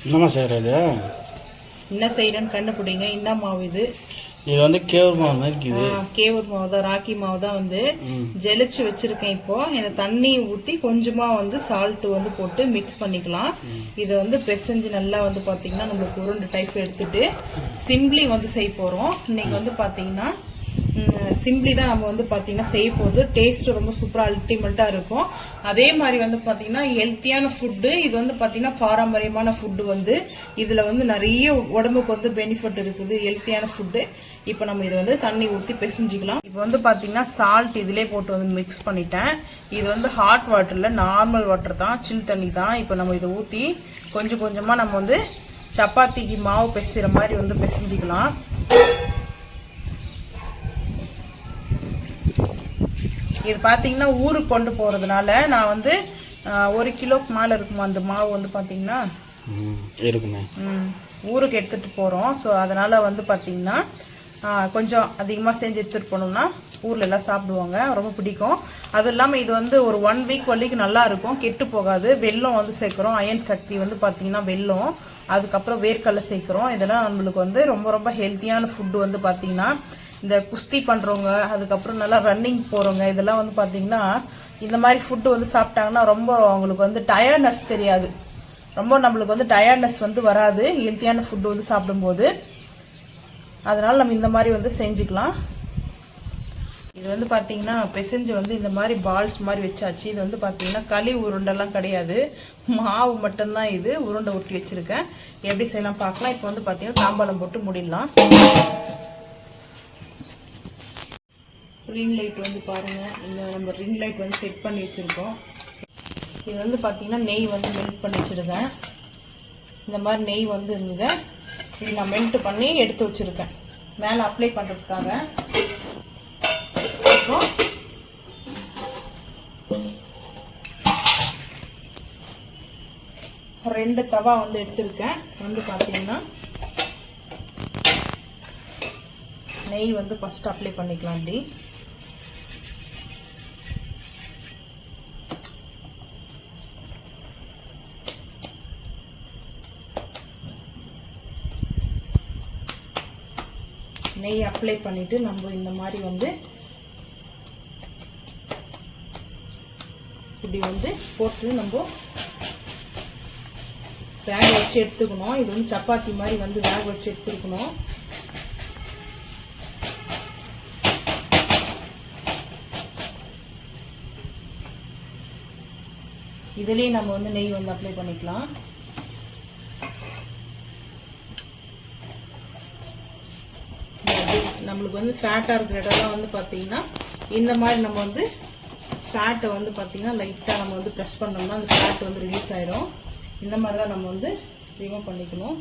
என்னம்மா செய்கிறது? என்ன செய்கிறேன்னு கண்டுபிடிங்க. என்ன மாவு இது? இது வந்து கேவுர் மாவு மாதிரி இருக்குது. கேவுர் மாவு தான், ராக்கி மாவு தான் வந்து ஜெலிச்சு வச்சுருக்கேன். இப்போது இந்த தண்ணி ஊற்றி கொஞ்சமாக வந்து சால்ட்டு வந்து போட்டு மிக்ஸ் பண்ணிக்கலாம். இதை வந்து பிசைஞ்சு நல்லா வந்து பார்த்திங்கன்னா நம்மளுக்கு உருண்டை டைப் எடுத்துகிட்டு சிம்பிளி வந்து செய்ய போகிறோம். இன்றைக்கி வந்து பார்த்திங்கன்னா சிம்பிளி தான் நம்ம வந்து பார்த்திங்கன்னா செய்ய போகுது. டேஸ்ட்டு ரொம்ப சூப்பராக அல்டிமேட்டாக இருக்கும். அதே மாதிரி வந்து பார்த்திங்கன்னா ஹெல்த்தியான ஃபுட்டு. இது வந்து பார்த்திங்கன்னா பாரம்பரியமான ஃபுட்டு. வந்து இதில் வந்து நிறைய உடம்புக்கு வந்து பெனிஃபிட் இருக்குது, ஹெல்த்தியான ஃபுட்டு. இப்போ நம்ம இதை வந்து தண்ணி ஊற்றி பிசைஞ்சிக்கலாம். இப்போ வந்து பார்த்திங்கன்னா சால்ட் இதிலே போட்டு வந்து மிக்ஸ் பண்ணிட்டேன். இது வந்து ஹாட் வாட்டரில், நார்மல் வாட்டர் தான், சில் தண்ணி தான். இப்போ நம்ம இதை ஊற்றி கொஞ்சம் கொஞ்சமாக நம்ம வந்து சப்பாத்திக்கு மாவு பிசைகிற மாதிரி வந்து பிசைஞ்சிக்கலாம். இது பார்த்தீங்கன்னா ஊருக்கு கொண்டு போகிறதுனால நான் வந்து 1 கிலோக்கு மேலே இருக்குமா அந்த மாவு வந்து பார்த்தீங்கன்னா இருக்குமே. ஊருக்கு எடுத்துகிட்டு போகிறோம். ஸோ அதனால் வந்து பார்த்திங்கன்னா கொஞ்சம் அதிகமாக செஞ்சு எடுத்துகிட்டு போனோம்னா ஊரில் எல்லாம் சாப்பிடுவாங்க, ரொம்ப பிடிக்கும். அதுவும் இல்லாமல் இது வந்து ஒரு 1 வீக் வரைக்கும் நல்லா இருக்கும், கெட்டு போகாது. வெல்லம் வந்து சேர்க்குறோம், அயன் சக்தி வந்து பார்த்திங்கன்னா வெல்லம், அதுக்கப்புறம் வேர்க்கடலை சேர்க்குறோம். இதெல்லாம் நம்மளுக்கு வந்து ரொம்ப ரொம்ப ஹெல்த்தியான ஃபுட்டு. வந்து பார்த்திங்கன்னா இந்த குஸ்தி பண்ணுறவங்க, அதுக்கப்புறம் நல்லா ரன்னிங் போகிறவங்க, இதெல்லாம் வந்து பார்த்திங்கன்னா இந்த மாதிரி ஃபுட்டு வந்து சாப்பிட்டாங்கன்னா ரொம்ப அவங்களுக்கு வந்து டயர்ட்னஸ் தெரியாது, ரொம்ப நம்மளுக்கு வந்து டயர்ட்னஸ் வந்து வராது ஹெல்த்தியான ஃபுட்டு வந்து சாப்பிடும்போது. அதனால் நம்ம இந்த மாதிரி வந்து செஞ்சுக்கலாம். இது வந்து பார்த்திங்கன்னா பிசைஞ்சு வந்து இந்த மாதிரி பால்ஸ் மாதிரி வச்சாச்சு. இது வந்து பார்த்திங்கன்னா களி உருண்டெல்லாம் கிடையாது, மாவு மட்டும்தான். இது உருண்டை ஒட்டி வச்சுருக்கேன். எப்படி செய்யலாம் பார்க்கலாம். இப்போ வந்து பார்த்திங்கன்னா தாம்பாளம் போட்டு முடிடலாம். ரிங் லைட் வந்து பாருங்கள், இந்த நம்ம ரிங் லைட் வந்து செட் பண்ணி வச்சுருக்கோம். இது வந்து பார்த்திங்கன்னா நெய் வந்து மெல்ட் பண்ணி வச்சுருக்கேன். இந்த மாதிரி நெய் வந்து இருந்தது, இது நான் மெல்ட் பண்ணி எடுத்து வச்சுருக்கேன் மேலே அப்ளை பண்ணுறதுக்காக. இப்போ 2 தவா வந்து எடுத்துருக்கேன். வந்து பார்த்திங்கன்னா நெய் வந்து ஃபஸ்ட்டு அப்ளை பண்ணிக்கலாம். அப்படி நெய் அப்ளை பண்ணிவிட்டு நம்ம இந்த மாதிரி வந்து இப்படி வந்து போட்டு நம்ம வேக வச்சு எடுத்துக்கணும். இது வந்து சப்பாத்தி மாதிரி வந்து வேக வச்சு எடுத்துக்கணும். இதுலேயே நம்ம வந்து நெய் வந்து அப்ளை பண்ணிக்கலாம். நம்மளுக்கு வந்து ஃபேட்டாக இருக்கிற இடம்லாம் வந்து பார்த்திங்கன்னா இந்த மாதிரி நம்ம வந்து ஃபேட்டை வந்து பார்த்திங்கன்னா லைட்டாக நம்ம வந்து ப்ரெஸ் பண்ணோம்னா அந்த ஃபேட் வந்து ரிலீஸ் ஆகிடும். இந்த மாதிரி தான் நம்ம வந்து ரிமூவ் பண்ணிக்கணும்.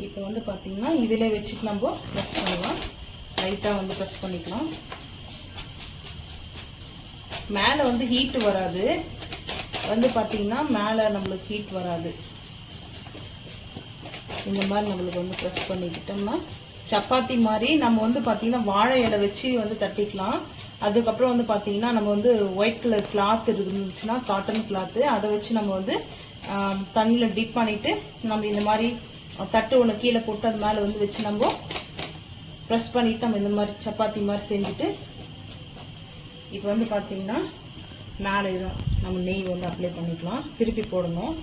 இப்போ வந்து பார்த்திங்கன்னா இதிலே வச்சுட்டு நம்ம ப்ரெஸ் பண்ணலாம். லைட்டாக வந்து ப்ரெஸ் பண்ணிக்கலாம். மேலே வந்து ஹீட்டு வராது, வந்து பார்த்திங்கன்னா மேலே நம்மளுக்கு ஹீட் வராது. இந்த மாதிரி நம்மளுக்கு வந்து ப்ரெஸ் பண்ணிக்கிட்டோம்னா சப்பாத்தி மாதிரி நம்ம வந்து பார்த்திங்கன்னா வாழை இலை வச்சு வந்து தட்டிக்கலாம். அதுக்கப்புறம் வந்து பார்த்திங்கன்னா நம்ம வந்து ஒயிட் கலர் கிளாத் இருந்துச்சுன்னா காட்டன் கிளாத்து, அதை வச்சு நம்ம வந்து தண்ணியில் டிப் பண்ணிவிட்டு நம்ம இந்த மாதிரி தட்டு ஒன்று கீழே போட்டு அது மேலே வந்து வச்சு நம்ம ப்ரெஸ் பண்ணிவிட்டு நம்ம இந்த மாதிரி சப்பாத்தி மாதிரி செஞ்சுட்டு இப்போ வந்து பார்த்திங்கன்னா மேலே இதுதான் நம்ம நெய் வந்து அப்ளை பண்ணிக்கலாம். திருப்பி போடணும்.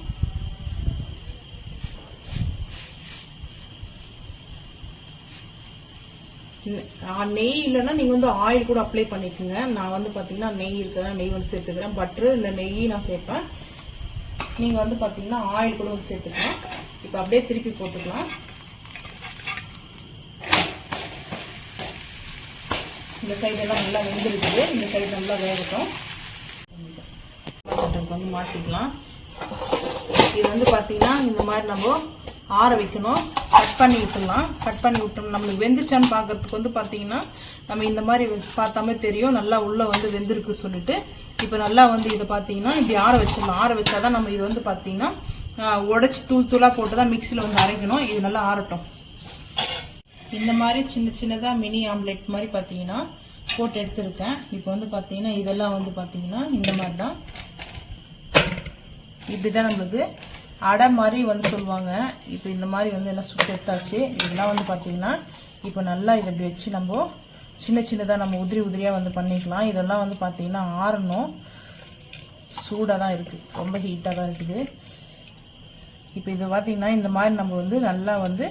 நெய் இல்லைன்னா நீங்கள் வந்து ஆயில் கூட அப்ளை பண்ணிக்கோங்க. நான் வந்து பார்த்திங்கன்னா நெய் இருக்கிறேன், நெய் வந்து சேர்த்துக்கிறேன். பட்ரு இல்லை நெய் நான் சேர்ப்பேன். நீங்கள் வந்து பார்த்திங்கன்னா ஆயில் கூட வந்து சேர்த்துக்கலாம். இப்போ அப்படியே திருப்பி போட்டுக்கலாம். இந்த சைடெல்லாம் நல்லா வெந்துருக்குது, இந்த சைடு நல்லா வேகட்டும். வந்து மாற்றிக்கலாம். இது வந்து பார்த்திங்கன்னா இந்த மாதிரி நம்ம ஆற வைக்கணும். கட் பண்ணி விட்டுடலாம். கட் பண்ணி விட்டோம் நம்மளுக்கு வெந்துச்சான்னு பார்க்கறதுக்கு வந்து பார்த்திங்கன்னா நம்ம இந்த மாதிரி பார்த்தாமே தெரியும் நல்லா உள்ளே வந்து வெந்திருக்கு சொல்லிட்டு. இப்போ நல்லா வந்து இதை பார்த்திங்கன்னா இப்படி ஆற வச்சிடலாம். ஆற வச்சா தான் நம்ம இது வந்து பார்த்திங்கன்னா உடச்சி தூள் தூளாக போட்டு தான் மிக்சியில் வந்து அரைக்கணும். இது நல்லா ஆறட்டும். இந்த மாதிரி சின்ன சின்னதாக மினி ஆம்லெட் மாதிரி பார்த்திங்கன்னா போட்டு எடுத்துருக்கேன். இப்போ வந்து பார்த்திங்கன்னா இதெல்லாம் வந்து பார்த்திங்கன்னா இந்த மாதிரி தான் இப்படி தான் நம்மளுக்கு அடை மாதிரி வந்து சொல்லுவாங்க. இப்போ இந்த மாதிரி வந்து எல்லாம் சுட்டு எடுத்தாச்சு. இதெல்லாம் வந்து பார்த்திங்கன்னா இப்போ நல்லா இதை இப்படி வச்சு நம்ம சின்ன சின்னதாக நம்ம உதிரியாக வந்து பண்ணிக்கலாம். இதெல்லாம் வந்து பார்த்திங்கன்னா ஆறணும். சூடாக தான் இருக்குது, ரொம்ப ஹீட்டாக தான் இருக்குது. இப்போ இது பார்த்திங்கன்னா இந்த மாதிரி நம்ம வந்து நல்லா வந்து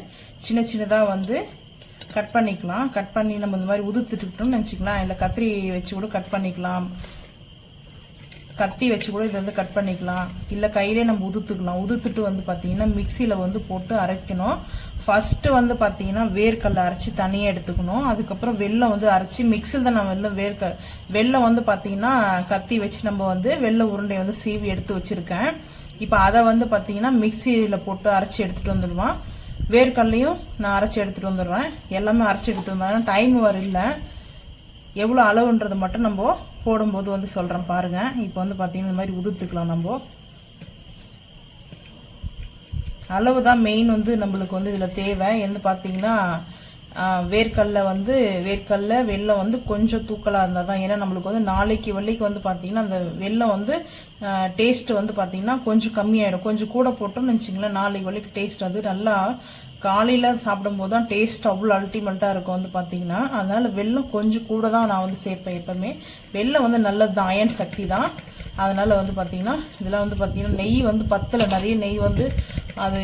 சின்ன சின்னதாக வந்து கட் பண்ணிக்கலாம். கட் பண்ணி நம்ம இந்த மாதிரி உதுத்துட்டுக்கிட்டோம்னு நினச்சிக்கலாம். இல்லை கத்திரி வச்சு கூட கட் பண்ணிக்கலாம், கத்தி வச்சு கூட இதை வந்து கட் பண்ணிக்கலாம். இல்லை கையிலே நம்ம உதுத்துக்கலாம். உதுத்துட்டு வந்து பார்த்திங்கன்னா மிக்சியில் வந்து போட்டு அரைக்கணும். ஃபஸ்ட்டு வந்து பார்த்திங்கன்னா வேர்க்கடலை அரைச்சி தனியாக எடுத்துக்கணும். அதுக்கப்புறம் வெல்லம் வந்து அரைச்சி மிக்சியில் தான் நான் வெல்லம் வந்து பார்த்திங்கன்னா கத்தி வச்சு நம்ம வந்து வெள்ளை உருண்டை வந்து சீவி எடுத்து வச்சுருக்கேன். இப்போ அதை வந்து பார்த்திங்கன்னா மிக்சியில் போட்டு அரைச்சி எடுத்துகிட்டு வந்துடுவேன். வேர்க்கடலையும் நான் அரைச்சி எடுத்துகிட்டு வந்துடுவேன். எல்லாமே அரைச்சி எடுத்துகிட்டு வந்துடுவேன். டைம் வரல, எவ்வளோ அளவுன்றது மட்டும் நம்ம போடும்போது வந்து சொல்கிறேன் பாருங்கள். இப்போ வந்து பார்த்திங்கன்னா இந்த மாதிரி உதுத்துக்கலாம். நம்ம அளவு தான் மெயின் வந்து நம்மளுக்கு வந்து இதில் தேவை. என்ன பார்த்தீங்கன்னா வேர்க்கடலை வெல்லம் வந்து கொஞ்சம் தூக்கலாக இருந்தால் தான். ஏன்னா நம்மளுக்கு வந்து நாளைக்கு வெள்ளைக்கு வந்து பார்த்திங்கன்னா அந்த வெல்லம் வந்து டேஸ்ட்டு வந்து பார்த்திங்கன்னா கொஞ்சம் கம்மியாயிடும். கொஞ்சம் கூட போட்டோம்னு வச்சிங்களேன், நாளைக்கு வெள்ளைக்கு டேஸ்ட் வந்து நல்லா காலையில் சாப்பிடும்போது தான் டேஸ்ட் அவ்வளோ அல்டிமேட்டாக இருக்கும் வந்து பார்த்திங்கன்னா. அதனால் வெல்லம் கொஞ்சம் கூட தான் நான் வந்து சேர்ப்பேன் எப்போவுமே. வெல்லம் வந்து நல்லது தான், அயன் சக்தி தான். அதனால் வந்து பார்த்திங்கன்னா இதெல்லாம் வந்து பார்த்திங்கன்னா நெய் வந்து பத்தில் நிறைய நெய் வந்து அது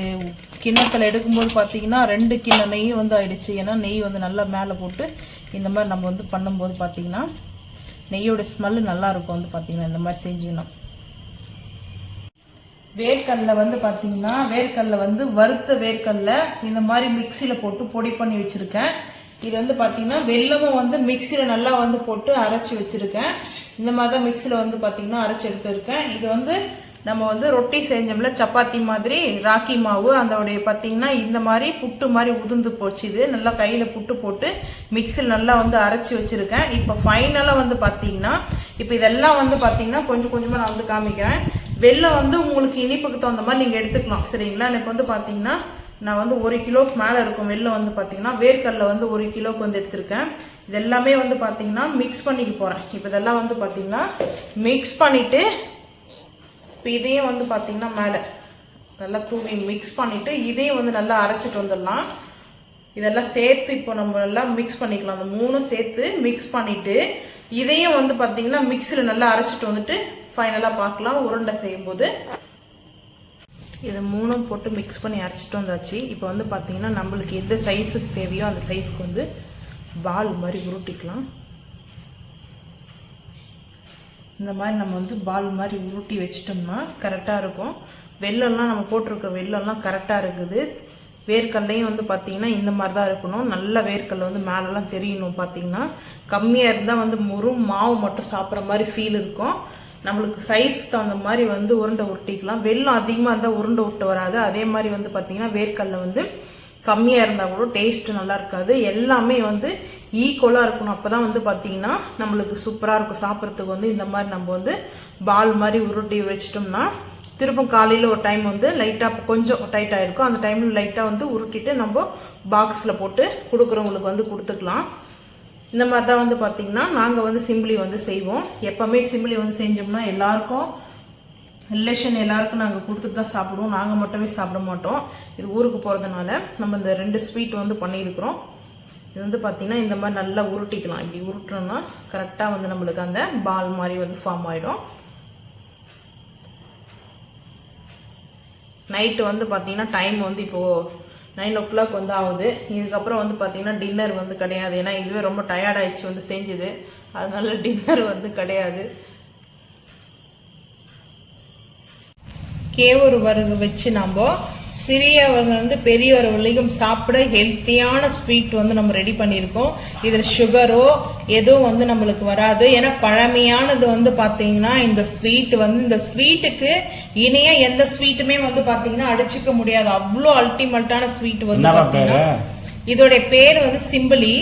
கிண்ணத்தில் எடுக்கும்போது பார்த்திங்கன்னா 2 கிண்ணம் நெய் வந்து ஆயிடுச்சு. ஏன்னா நெய் வந்து நல்லா மேலே போட்டு இந்த மாதிரி நம்ம வந்து பண்ணும்போது பார்த்திங்கன்னா நெய்யோட ஸ்மெல்லு நல்லாயிருக்கும் வந்து பார்த்திங்கன்னா இந்த மாதிரி செஞ்சுக்கணும். வேர்க்கடலை வந்து பார்த்திங்கன்னா வேர்க்கடலை வந்து வறுத்த வேர்க்கடலை இந்த மாதிரி மிக்சியில் போட்டு பொடி பண்ணி வச்சுருக்கேன். இது வந்து பார்த்திங்கன்னா வெல்லமும் வந்து மிக்சியில் நல்லா வந்து போட்டு அரைச்சி வச்சுருக்கேன். இந்த மாதிரி தான் மிக்சியில் வந்து பார்த்திங்கன்னா அரைச்சி எடுத்துருக்கேன். இது வந்து நம்ம வந்து ரொட்டி செஞ்சோம்ல, சப்பாத்தி மாதிரி ராக்கி மாவு அதோடைய பார்த்திங்கன்னா இந்த மாதிரி புட்டு மாதிரி உதிர்ந்து போச்சு. இது நல்லா கையில் புட்டு போட்டு மிக்சியில் நல்லா வந்து அரைச்சி வச்சுருக்கேன். இப்போ ஃபைனலாக வந்து பார்த்திங்கன்னா இப்போ இதெல்லாம் வந்து பார்த்திங்கன்னா கொஞ்சம் கொஞ்சமாக நான் வந்து காமிக்கிறேன். வெல்லம் வந்து உங்களுக்கு இனிப்புக்கு தகுந்த மாதிரி நீங்கள் எடுத்துக்கலாம், சரிங்களா? எனக்கு வந்து பார்த்திங்கன்னா நான் வந்து 1 கிலோக்கு மேலே இருக்கும் வெல்லம் வந்து பார்த்திங்கன்னா. வேர்க்கடலை வந்து 1 கிலோக்கு வந்து எடுத்திருக்கேன். இது எல்லாமே வந்து பார்த்திங்கன்னா மிக்ஸ் பண்ணிக்க போகிறேன். இப்போ இதெல்லாம் வந்து பார்த்திங்கன்னா மிக்ஸ் பண்ணிவிட்டு இப்போ இதையும் வந்து பார்த்திங்கன்னா மேலே நல்லா தூவி மிக்ஸ் பண்ணிவிட்டு இதையும் வந்து நல்லா அரைச்சிட்டு வந்துடலாம். இதெல்லாம் சேர்த்து இப்போ நம்ம எல்லாம் மிக்ஸ் பண்ணிக்கலாம். அந்த 3 சேர்த்து மிக்ஸ் பண்ணிவிட்டு இதையும் வந்து பார்த்திங்கன்னா மிக்ஸியில் நல்லா அரைச்சிட்டு வந்துட்டு ஃபைனலாக பார்க்கலாம் உருண்டை செய்யும்போது. இதை 3 போட்டு மிக்ஸ் பண்ணி அரைச்சிட்டு வந்தாச்சு. இப்போ வந்து பார்த்திங்கன்னா நம்மளுக்கு எந்த சைஸுக்கு தேவையோ அந்த சைஸ்க்கு வந்து பால் மாதிரி உருட்டிக்கலாம். இந்த மாதிரி நம்ம வந்து பால் மாதிரி உருட்டி வச்சிட்டோம்னா கரெக்டாக இருக்கும். வெல்லம்லாம் நம்ம போட்டிருக்க வெல்லம்லாம் கரெக்டாக இருக்குது. வேர்க்கடலையும் வந்து பார்த்திங்கன்னா இந்த மாதிரி தான் இருக்கணும். நல்ல வேர்க்கடலை வந்து மேலெலாம் தெரியணும். பார்த்திங்கன்னா கம்மியாக இருந்தால் வந்து மாவு மட்டும் சாப்பிட்ற மாதிரி ஃபீல் இருக்கும். நம்மளுக்கு சைஸ் தகுந்த மாதிரி வந்து உருண்டை உருட்டிக்கலாம். வெல்லம் அதிகமாக இருந்தால் உருண்டை உருட்ட வராது. அதே மாதிரி வந்து பார்த்திங்கன்னா வேர்க்கடலை வந்து கம்மியாக இருந்தால் கூட டேஸ்ட்டு நல்லா இருக்காது. எல்லாமே வந்து ஈக்குவலாக இருக்கணும். அப்போ தான் வந்து பார்த்திங்கன்னா நம்மளுக்கு சூப்பராக இருக்கும் சாப்பிட்றதுக்கு. வந்து இந்த மாதிரி நம்ம வந்து பால் மாதிரி உருட்டி வச்சிட்டோம்னா திரும்ப காலையில் ஒரு டைம் வந்து லைட்டாக கொஞ்சம் டைட்டாக இருக்கும். அந்த டைமில் லைட்டாக வந்து உருட்டிட்டு நம்ம பாக்ஸில் போட்டு கொடுக்குறவங்களுக்கு வந்து கொடுத்துக்கலாம். இந்த மாதிரி தான் வந்து பார்த்திங்கன்னா நாங்கள் வந்து சிம்பிளி வந்து செய்வோம். எப்போவுமே சிம்பிளி வந்து செஞ்சோம்னா எல்லாருக்கும் ரிலேஷன் எல்லாருக்கும் நாங்கள் கொடுத்துட்டு தான் சாப்பிடுவோம். நாங்கள் மட்டுமே சாப்பிட மாட்டோம். இது ஊருக்கு போகிறதுனால நம்ம இந்த 2 ஸ்வீட் வந்து பண்ணியிருக்கிறோம். இது வந்து பார்த்திங்கன்னா இந்த மாதிரி நல்லா உருட்டிக்கலாம். இப்படி உருட்டோம்னா கரெக்டாக வந்து நம்மளுக்கு அந்த பால் மாதிரி வந்து ஃபார்ம் ஆகிடும். நைட்டு வந்து பார்த்திங்கன்னா டைம் வந்து இப்போது 9 o'clock வந்து ஆகுது. இதுக்கப்புறம் வந்து பார்த்திங்கன்னா டின்னர் வந்து கிடையாது. ஏன்னா இதுவே ரொம்ப டயர்டாகிடுச்சு வந்து செஞ்சுது. அதனால டின்னர் வந்து கிடையாது. கேவுரு வரகு வச்சு நம்ம சிறியவர்கள் வந்து பெரியவர் வரைக்கும் சாப்பிட ஹெல்த்தியான ஸ்வீட் வந்து நம்ம ரெடி பண்ணியிருக்கோம். இதில் சுகரோ எதுவும் வந்து நம்மளுக்கு வராது. ஏன்னா பழமையானது வந்து பார்த்தீங்கன்னா இந்த ஸ்வீட் வந்து இந்த ஸ்வீட்டுக்கு இணைய எந்த ஸ்வீட்டுமே வந்து பார்த்தீங்கன்னா அடிச்சுக்க முடியாது. அவ்வளோ அல்டிமேட்டான ஸ்வீட் வந்து பார்த்தீங்கன்னா இதோட பேர் வந்து சிம்பிளி.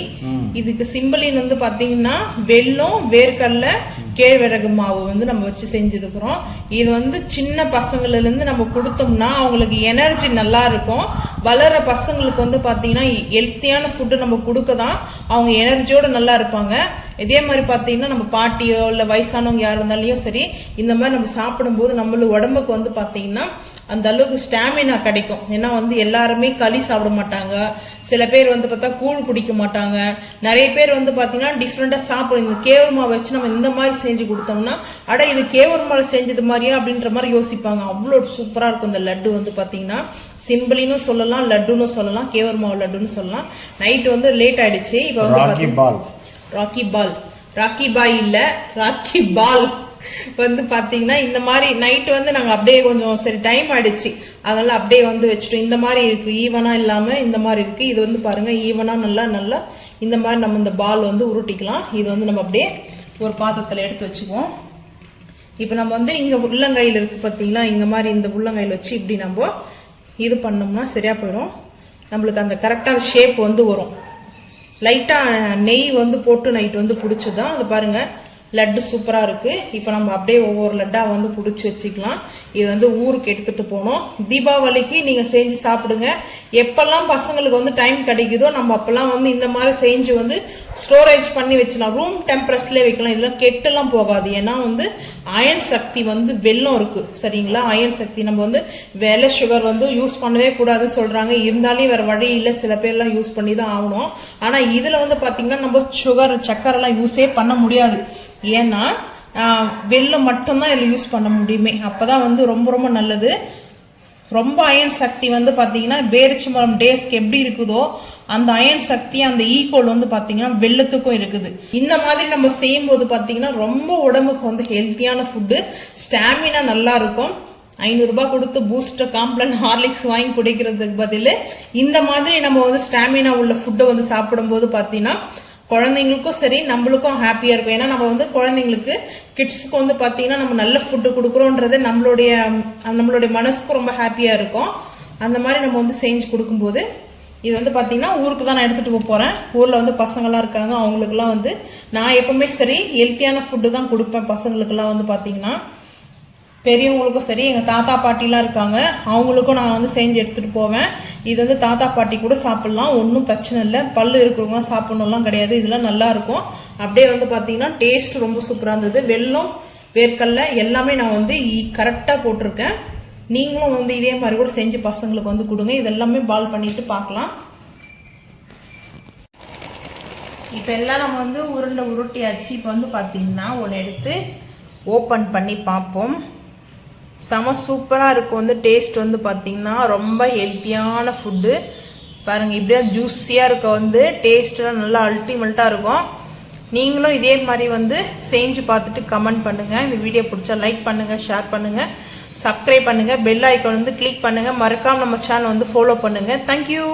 இதுக்கு சிம்பிளின்னு வந்து பார்த்தீங்கன்னா வெல்லம், வேர்க்கடலை, கேழ்வரகு மாவு வந்து நம்ம வச்சு செஞ்சுருக்கிறோம். இது வந்து சின்ன பசங்கள்லேருந்து நம்ம கொடுத்தோம்னா அவங்களுக்கு எனர்ஜி நல்லா இருக்கும். வளர பசங்களுக்கு வந்து பார்த்தீங்கன்னா ஹெல்த்தியான ஃபுட்டு நம்ம கொடுக்க தான் அவங்க எனர்ஜியோட நல்லா இருப்பாங்க. இதே மாதிரி பார்த்தீங்கன்னா நம்ம பாட்டியோ இல்லை வயசானவங்க யார் இருந்தாலையும் சரி, இந்த மாதிரி நம்ம சாப்பிடும்போது நம்மளோட உடம்புக்கு வந்து பார்த்தீங்கன்னா அந்த அளவுக்கு ஸ்டாமினா கிடைக்கும். ஏன்னா வந்து எல்லாருமே களி சாப்பிட மாட்டாங்க, சில பேர் வந்து பார்த்தா கூழ் குடிக்க மாட்டாங்க, நிறைய பேர் வந்து பார்த்தீங்கன்னா டிஃப்ரெண்டாக சாப்பிடும். இந்த கேவர் மாவை வச்சு நம்ம இந்த மாதிரி செஞ்சு கொடுத்தோம்னா அட இது கேவர் மாவை செஞ்சது மாதிரியா அப்படின்ற மாதிரி யோசிப்பாங்க. அவ்வளோ சூப்பராக இருக்கும் இந்த லட்டு வந்து பார்த்தீங்கன்னா. சிம்பிளின்னு சொல்லலாம், லட்டுன்னு சொல்லலாம், கேவர் மாவு லட்டுன்னு சொல்லலாம். நைட்டு வந்து லேட் ஆயிடுச்சு. இப்போ வந்து ராக்கி பாய் இல்லை, ராக்கி பால் வந்து பார்த்தீங்கன்னா இந்த மாதிரி நைட்டு வந்து நாங்கள் அப்படியே கொஞ்சம் சரி டைம் ஆயிடுச்சு, அதனால அப்படியே வந்து வச்சுட்டோம். இந்த மாதிரி இருக்கு, ஈவனா இல்லாமல் இந்த மாதிரி இருக்கு. இது வந்து பாருங்க ஈவனா நல்லா இந்த மாதிரி நம்ம இந்த பால் வந்து உருட்டிக்கலாம். இது வந்து நம்ம அப்படியே ஒரு பாத்திரத்தில் எடுத்து வச்சுக்குவோம். இப்போ நம்ம வந்து இங்கே உள்ளங்கையில் இருக்கு பார்த்தீங்களா, இந்த மாதிரி இந்த உள்ளங்கையில் வச்சு இப்படி நம்ம இது பண்ணோம்னா சரியா போயிடும். நம்மளுக்கு அந்த கரெக்டான ஷேப் வந்து வரும். லைட்டாக நெய் வந்து போட்டு நைட்டு வந்து பிடிச்சதான் அது பாருங்க லட்டு சூப்பராக இருக்குது. இப்போ நம்ம அப்படியே ஒவ்வொரு லட்டாக வந்து பிடிச்சி வச்சுக்கலாம். இது வந்து ஊருக்கு எடுத்துகிட்டு போகணும். தீபாவளிக்கு நீங்கள் செஞ்சு சாப்பிடுங்க. எப்பெல்லாம் பசங்களுக்கு வந்து டைம் கிடைக்குதோ நம்ம அப்போல்லாம் வந்து இந்த மாதிரி செஞ்சு வந்து ஸ்டோரேஜ் பண்ணி வச்சுக்கலாம். ரூம் டெம்பரேச்சர்லேயே வைக்கலாம். இதெல்லாம் கெட்டெல்லாம் போகாது. ஏன்னா வந்து அயன் சக்தி வந்து வெல்லம் இருக்குது சரிங்களா. அயன் சக்தி நம்ம வந்து வெள்ளை சுகர் வந்து யூஸ் பண்ணவே கூடாதுன்னு சொல்கிறாங்க. இருந்தாலும் வேறு வழி இல்லை, சில பேர்லாம் யூஸ் பண்ணி தான் ஆகணும். ஆனால் இதில் வந்து பார்த்திங்கன்னா நம்ம சுகர் சக்கரெல்லாம் யூஸே பண்ண முடியாது. ஏன்னா வெல்லம் மட்டும்தான் இதில் யூஸ் பண்ண முடியுமே. அப்போதான் வந்து ரொம்ப நல்லது. ரொம்ப அயன் சக்தி வந்து பார்த்தீங்கன்னா பேரிச்சம்பழம் டேஸ்க்கு எப்படி இருக்குதோ அந்த அயன் சக்தி அந்த ஈக்குவல் வந்து பார்த்தீங்கன்னா வெள்ளத்துக்கும் இருக்குது. இந்த மாதிரி நம்ம செய்யும்போது பார்த்தீங்கன்னா ரொம்ப உடம்புக்கு வந்து ஹெல்த்தியான ஃபுட்டு, ஸ்டாமினா நல்லா இருக்கும். 500 ரூபாய் கொடுத்து பூஸ்டர் காம்ப்ளான் ஹார்லிக்ஸ் வாங்கி குடிக்கிறதுக்கு பதில் இந்த மாதிரி நம்ம வந்து ஸ்டாமினா உள்ள ஃபுட்டை வந்து சாப்பிடும்போது பார்த்தீங்கன்னா குழந்தைங்களுக்கும் சரி நம்மளுக்கும் ஹாப்பியாக இருக்கும். ஏன்னா நம்ம வந்து குழந்தைங்களுக்கு கிட்ஸுக்கு வந்து பார்த்தீங்கன்னா நம்ம நல்ல ஃபுட்டு கொடுக்குறோன்றது நம்மளுடைய மனசுக்கும் ரொம்ப ஹாப்பியாக இருக்கும். அந்த மாதிரி நம்ம வந்து செஞ்சு கொடுக்கும்போது இது வந்து பார்த்தீங்கன்னா ஊருக்கு தான் நான் எடுத்துகிட்டு போகிறேன். ஊரில் வந்து பசங்கள்லாம் இருக்காங்க, அவங்களுக்குலாம் வந்து நான் எப்பவுமே சரி ஹெல்த்தியான ஃபுட்டு தான் கொடுப்பேன். பசங்களுக்கெல்லாம் வந்து பார்த்தீங்கன்னா பெரியவங்களுக்கும் சரி, எங்கள் தாத்தா பாட்டிலாம் இருக்காங்க, அவங்களுக்கும் நான் வந்து செஞ்சு எடுத்துகிட்டு போவேன். இது வந்து தாத்தா பாட்டி கூட சாப்பிட்லாம், ஒன்றும் பிரச்சனை இல்லை. பல்லு இருக்கிறவங்க சாப்பிட்ணுலாம் கிடையாது. இதெல்லாம் நல்லாயிருக்கும். அப்படியே வந்து பார்த்தீங்கன்னா டேஸ்ட் ரொம்ப சூப்பராக இருந்தது. வெல்லம் வேர்க்கடலை எல்லாமே நான் வந்து கரெக்டாக போட்டிருக்கேன். நீங்களும் வந்து இதே மாதிரி கூட செஞ்சு பசங்களுக்கு வந்து கொடுங்க. இதெல்லாமே பால் பண்ணிட்டு பார்க்கலாம். இப்போ எல்லாம் நம்ம வந்து உருட்டியாச்சு. இப்போ வந்து பார்த்தீங்கன்னா ஒன்று எடுத்து ஓப்பன் பண்ணி பார்ப்போம். செம சூப்பராக இருக்கும். வந்து டேஸ்ட் வந்து பார்த்தீங்கன்னா ரொம்ப ஹெல்த்தியான ஃபுட்டு பாருங்கள். இப்படியா ஜூஸியாக இருக்க வந்து டேஸ்ட்லாம் நல்லா அல்டிமேட்டாக இருக்கும். நீங்களும் இதே மாதிரி வந்து செஞ்சு பார்த்துட்டு கமெண்ட் பண்ணுங்கள். இந்த வீடியோ பிடிச்சா லைக் பண்ணுங்கள், ஷேர் பண்ணுங்கள், சப்ஸ்கிரைப் பண்ணுங்கள், பெல் ஐக்கான் வந்து கிளிக் பண்ணுங்கள். மறக்காமல் நம்ம சேனல் வந்து ஃபாலோ பண்ணுங்கள். தேங்க்யூ.